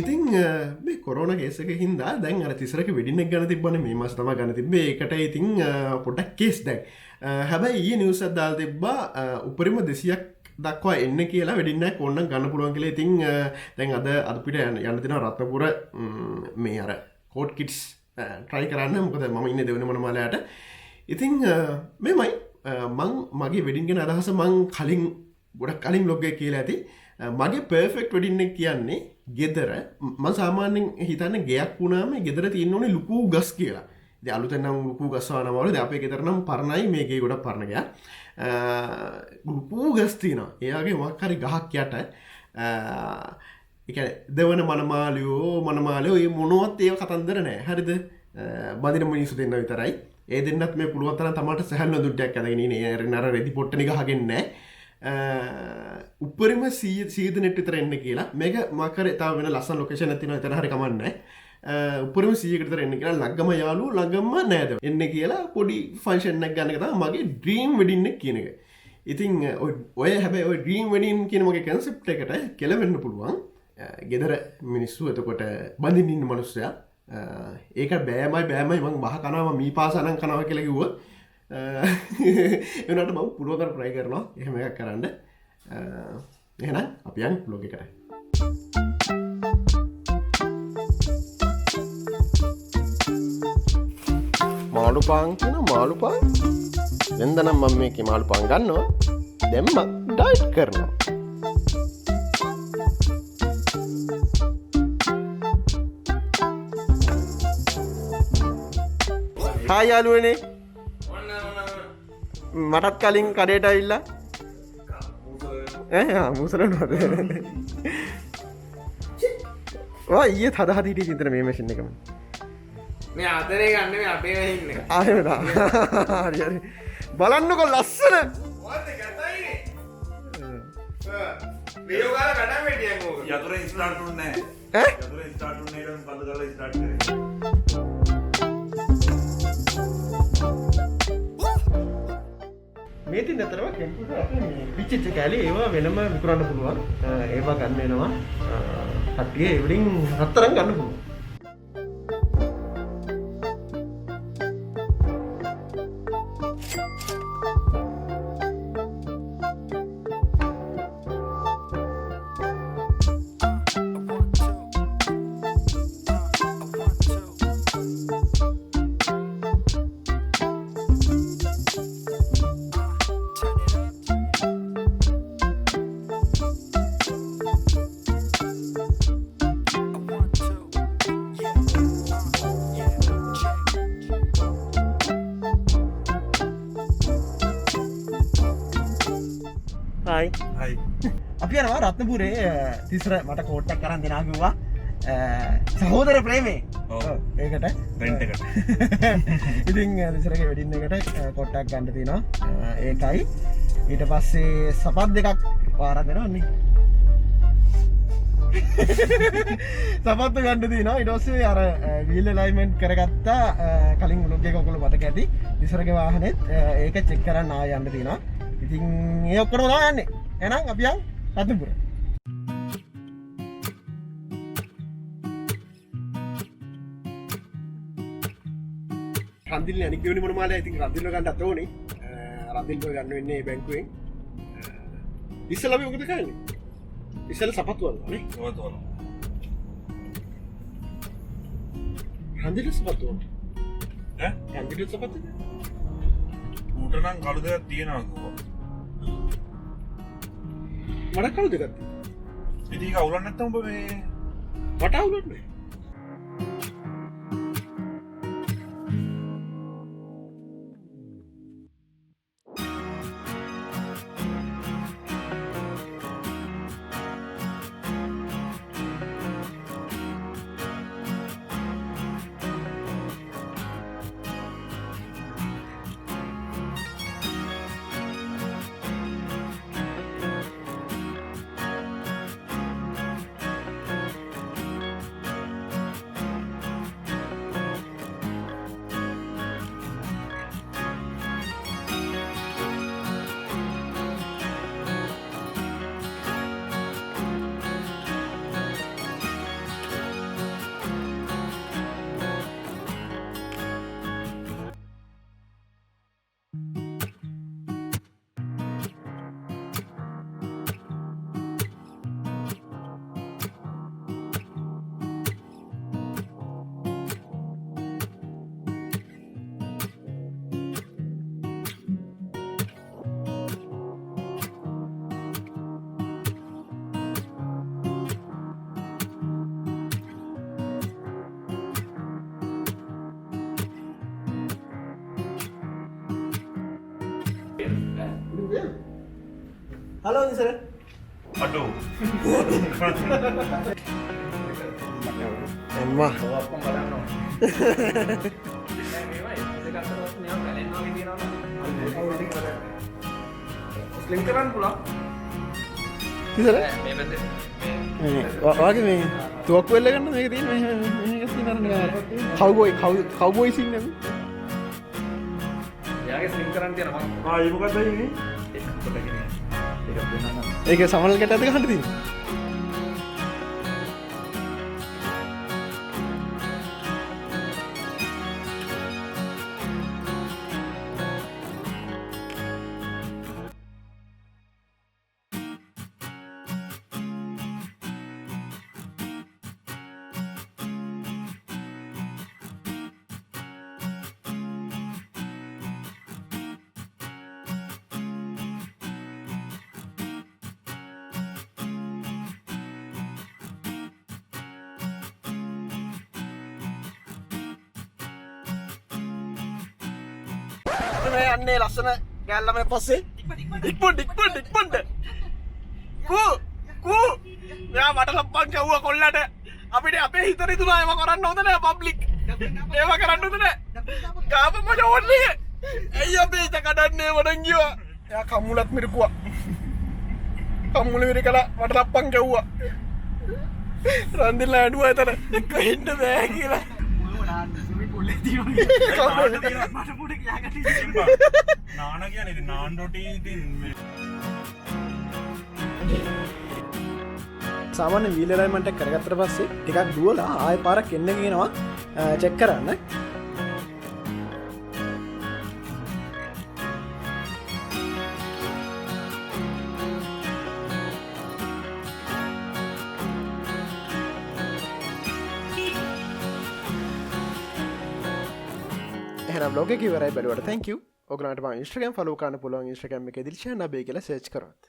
ඉතින් මේ කොරෝන කේසක හින්දා දැන් අර තිසරක වෙඩින්නෙක් ගන්න තිබ්බනේ මේ මාස තමයි ගන්න තිබ්බේ. ඒකට ඉතින් පොඩක් කේස් දැන්. හැබැයි ඊයේ නිවුස් එකක් දාලා තිබ්බා උපරිම 200ක් දක්වා එන්න කියලා වෙඩින්නක් ඕනනම් ගන්න පුළුවන් කියලා. ඉතින් දැන් අද පිට යන්න දෙනවා රත්නපුර මේ අර කෝට් කිට්ස් try කරන්න. මොකද මම ඉන්නේ දෙවෙනි මනමාලයට. ඉතින් මෙමය මං මගේ වෙඩින් ගැන අදහස මං ගොඩක් කලින් බ්ලොග් එකේ කියලා ඇති. මගේ පර්ෆෙක්ට් වෙඩින් එක කියන්නේ ගෙදර මම සාමාන්‍යයෙන් හිතන්නේ ගෙයක් වුණාම ගෙදර තියෙන්න ඕනේ ලুকু ගස් කියලා. ඉතින් අලුතෙන් නම් ලুকু ගස් වනවලු. දැන් අපේ ගෙදර නම් පරණයි මේ ගේ ගොඩක් පරණ ගයක්. ලুকু ගස් තියෙනවා. ඒ වගේ මොකක් හරි ගහක් යට ඒ කියන්නේ දෙවන මනමාලියෝ මේ මොනවත් ඒව කතන්දර නැහැ. හරිද? බඳින මිනිස්සු දෙන්න විතරයි. ඒ දෙන්නත් මේ පුළුවන් තරම් තමන්ට සහැල්ලු දුට්ටයක් අදගෙන ඉන්නේ. නර රෙදි පොට්ටනි ගහගෙන නැහැ. උපරිම 100 නෙට් විතර එන්න කියලා. මේක මාකරේ තාම වෙන ලස්සන ලොකේෂන් එකක් තියෙනවා. එතන හරි කමන්නේ. උපරිම 100කට විතර එන්න කියලා ළඟම යාළුවෝ ළඟම නෑද එන්න කියලා පොඩි ෆන්ක්ෂන් එකක් ගන්න එක තමයි මගේ ඩ්‍රීම් වෙඩින් එක කියන එක. ඉතින් ඔය හැබැයි ඔය ඩ්‍රීම් වෙඩින් කියන මගේ කන්සෙප්ට් එකට කෙලවෙන්න පුළුවන්. ගෙදර මිනිස්සු එතකොට බඳින්න ඉන්න මිනිස්සයා ඒක බෑමයි මං මහ කනවා මී පාසනම් කනවා කියලා කිව්වොත් එනට මම පුළුවන් තරම් try කරනවා එහෙම එකක් කරන්න. එහෙනම් අපි යන් vlog එකට. මාළු පාන් කියන මාළු පාන් වෙනද නම් මම මේකේ මාළු පාන් ගන්නවා. දැන් මම ඩයට් කරනවා. හායි යාළුවනේ. මටත් කලින් කඩේට ඇවිල්ලා මුසලනවාද ඔය ඊයේ හද හද හිටියේ චින්තන මේ මැෂින් එකම මේ අතරේ ගන්න මේ අපේ මැෂින් එක ආයෙත් හරි හරි බලන්නකො ලස්සන මොකද ගැතයිනේ වීඩියෝ ගාලා කඩන් වෙටියක් ඕක යතුරේ ස්ටාර්ට් උන්නේ නැහැ යතුරේ ස්ටාර්ට් උන්නේ ඊට පස්සේ බඳ කරලා ස්ටාර්ට් කරේ මේ තින් අතරම කැම්පස් එකේ පිච්චිච්ච කැලේ ඒවා වෙනම විකුණන්න පුළුවන්. ඒවා ගන්න වෙනවා. කට්ටිය එවලින් හතරක් ගන්න පුළුවන්. හයි අපි යනවා රත්නපුරේ තිසර මට කෝට් එකක් අරන් දෙනවා කිව්වා. සහෝදර ප්‍රේමේ. ඔව් ඒකට රෙන්ට් එකට. ඉතින් තිසරගේ වෙඩින් එකට කෝට් එකක් ගන්න තියෙනවා. ඒකයි ඊට පස්සේ සපත් දෙකක් පාරක් දෙනවන්නේ. සපත්තු ගන්න තියෙනවා. ඊට පස්සේ අර වීල් ඇලයින්මන්ට් කරගත්තා කලින් ව්ලොග් එක ඔයගොල්ලෝ මතක ඇති. තිසරගේ වාහනේත් ඒක චෙක් කරන්න ආයෙ යන්න තියෙනවා. ඉතින් ඒ ඔක්කොම තමයි යන්නේ. එහෙනම් අපි යන් රත්නපුර. රන්දිල් අනික් වෙන්නේ මොන මාලේ? ඉතින් රන්දිල්ව ගන්නත් ඕනේ. රන්දිල්ව ගන්න වෙන්නේ බැංකුවෙන්. ඉස්සෙල්ලා අපි මොකද කරන්නේ? ඉස්සෙල්ලා සපත්තු වලනේ. සපත්තු වල. රන්දිල් සපත්තු වල. රන්දිල් සපත්තු? ඌට නම් කළු දෙකක් තියෙනවා කිව්වා. මට කළු දෙකක් තියෙනවා. ඉතින් ඒක අවුලක් නැත්තම් ඔබ මේ මට අවුලක් නෑ. හලෝ නිසර අඩෝ එම්මා ඔක්කොම බලන්න ඕනේ. ස්ලිම් කරන්න පුළුවන්. නිසර මේ පැත්තේ. වාගේ මේ තුවක්කු වෙල්ල ගන්න මේක තියෙන මේක තියෙන කව්බොයි සින් නේ එයාගේ ස්ලිම් කරන්න තියෙනවා මම. ආ ඒක මොකක්ද ඉන්නේ ඒක පොඩ්ඩක් ගෙනියන්න. ඒක වෙනම. ඒක සමනල් කැට ඇද ගන්න තියෙන්නේ මේ අන්නේ ලස්සන කෑල්ලම පස්සේ ඉක්පොන්ඩ කූ මෙයා මට ලප්පන් කැව්වා කොල්ලට අපිට අපේ හිතට ඉතුරු ඒව කරන්න හොඳ නෑ පබ්ලික් ඒව කරන්න හොඳ නෑ ගාප මට ඕනේ ඇයි අපේ හිත කඩන්නේ වඩන් ගියා එයා කම්මුලත් මිරිකුවා කම්මුල මිරිකලා මට ලප්පන් කැව්වා රන්දිල්ලා ඇඬුවා එතන එක්ක හින්න බෑ කියලා නාන කියන්නේ ඉතින් නාන් රොටි ඉතින් සාමාන්‍ය වීල් ඇලයින්මන්ට් එක කරගත්තට පස්සේ ටිකක් දුවලා ආයෙ පාරක් එන්න කියනවා චෙක් කරන්න එහෙනම් බ්ලොග් එක ඉවරයි බලුවට thank you ඔයගලන්ට මම Instagram follow කරන්න පුළුවන් Instagram එකේ Dilshan Abey කියලා search කරොත්